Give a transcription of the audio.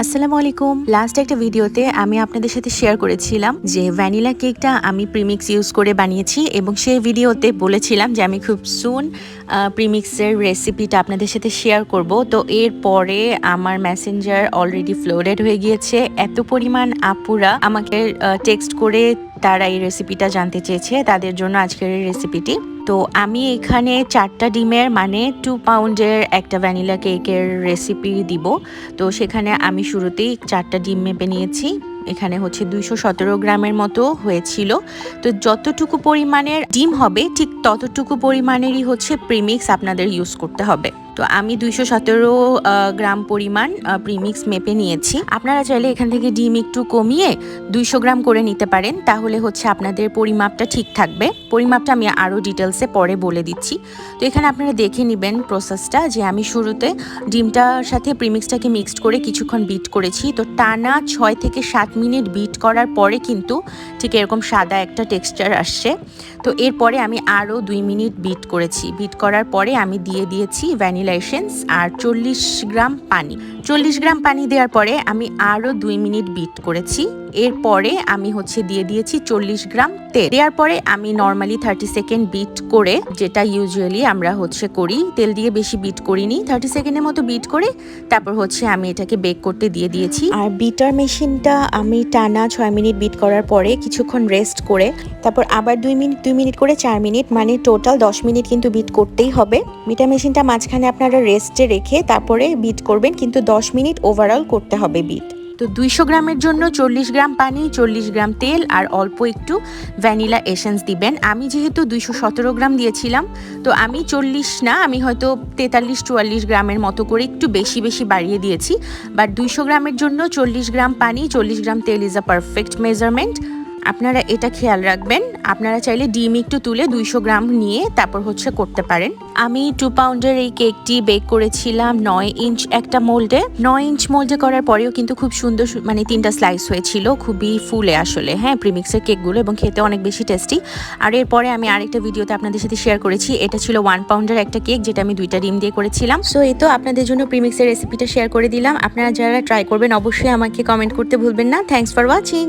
আসসালামু আলাইকুম। লাস্ট একটা ভিডিওতে আমি আপনাদের সাথে শেয়ার করেছিলাম যে ভ্যানিলা কেকটা আমি প্রিমিক্স ইউজ করে বানিয়েছি এবং সেই ভিডিওতে বলেছিলাম যে আমি খুব সুন প্রিমিক্সের রেসিপিটা আপনাদের সাথে শেয়ার করব। তো এরপরে আমার মেসেঞ্জার অলরেডি ফ্লোডেড হয়ে গিয়েছে। এত পরিমাণ আপুরা আমাকে টেক্সট করে তারা এই রেসিপিটা জানতে চেয়েছে, তাদের জন্য আজকের এই রেসিপিটি। তো আমি এখানে 4টা ডিমের মানে 2 পাউন্ডের একটা ভ্যানিলা কেকের রেসিপি দিব। তো সেখানে আমি শুরুতেই 4টা ডিম মেপে নিয়েছি। এখানে হচ্ছে 217 গ্রামের মতো হয়েছিল। তো যতটুকু পরিমাণের ডিম হবে ঠিক ততটুকু পরিমাণেরই হচ্ছে প্রিমিক্স আপনাদের ইউজ করতে হবে। তো আমি 217 গ্রাম পরিমাণ প্রিমিক্স মেপে নিয়েছি। আপনারা চাইলে এখান থেকে ডিম একটু কমিয়ে 200 গ্রাম করে নিতে পারেন, তাহলে হচ্ছে আপনাদের পরিমাপটা ঠিক থাকবে। পরিমাপটা আমি আরও ডিটেলসে পরে বলে দিচ্ছি। তো এখানে আপনারা দেখে নেবেন প্রসেসটা, যে আমি শুরুতে ডিমটার সাথে প্রিমিক্সটাকে মিক্সড করে কিছুক্ষণ বিট করেছি। তো টানা 6 থেকে 7 মিনিট বিট করার পরে কিন্তু ঠিক এরকম সাদা একটা টেক্সচার আসছে। তো এরপরে আমি আরও 2 মিনিট বিট করেছি। বিট করার পরে আমি দিয়ে দিয়েছি ভ্যানিলা এসেন্স আর 40 গ্রাম পানি। 40 গ্রাম পানি দেওয়ার পরে আমি আরও 2 মিনিট বিট করেছি। এরপরে আমি হচ্ছে দিয়ে দিয়েছি 40 গ্রাম তেল। দেওয়ার পরে আমি নর্মালি 30 সেকেন্ড বিট করে, যেটা ইউজুয়ালি আমরা হচ্ছে করি, তেল দিয়ে বেশি বিট করিনি, 30 সেকেন্ডের মতো বিট করে তারপর হচ্ছে আমি এটাকে বেক করতে দিয়ে দিয়েছি। আর বিটার মেশিনটা আমি টানা 6 মিনিট বিট করার পরে কিছুক্ষণ রেস্ট করে তারপর আবার 2 মিনিট করে 4 মিনিট, মানে টোটাল 10 মিনিট কিন্তু বিট করতেই হবে। বিটার মেশিনটা মাঝখানে আপনারা রেস্টে রেখে তারপরে বিট করবেন, কিন্তু 10 মিনিট ওভারঅল করতে হবে বিট। তো 200 গ্রামের জন্য 40 গ্রাম পানি, 40 গ্রাম তেল আর অল্প একটু ভ্যানিলা এসেন্স দিবেন। আমি যেহেতু 217 গ্রাম দিয়েছিলাম, তো আমি 40 না, আমি হয়তো 43-44 গ্রামের মতো করে একটু বেশি বাড়িয়ে দিয়েছি। বাট 200 গ্রামের জন্য 40 গ্রাম পানি, 40 গ্রাম তেল ইজ আ পারফেক্ট মেজারমেন্ট। আপনারা এটা খেয়াল রাখবেন। আপনারা চাইলে ডিম একটু তুলে 200 গ্রাম নিয়ে তারপর হচ্ছে করতে পারেন। আমি 2 পাউন্ডের এই কেকটি বেক করেছিলাম 9 ইঞ্চ একটা মোল্ডে। 9 ইঞ্চ মোল্ডে করার পরেও কিন্তু খুব সুন্দর, মানে 3টা স্লাইস হয়েছিল, খুবই ফুলে আসলে, হ্যাঁ, প্রিমিক্সের কেকগুলো, এবং খেতে অনেক বেশি টেস্টি। আর এরপরে আমি আরেকটা ভিডিওতে আপনাদের সাথে শেয়ার করেছি, এটা ছিল 1 পাউন্ডের একটা কেক, যেটা আমি 2টা ডিম দিয়ে করেছিলাম। সো এই তো আপনাদের জন্য প্রিমিক্সের রেসিপিটা শেয়ার করে দিলাম। আপনারা যারা ট্রাই করবেন অবশ্যই আমাকে কমেন্ট করতে ভুলবেন না। Thanks for watching.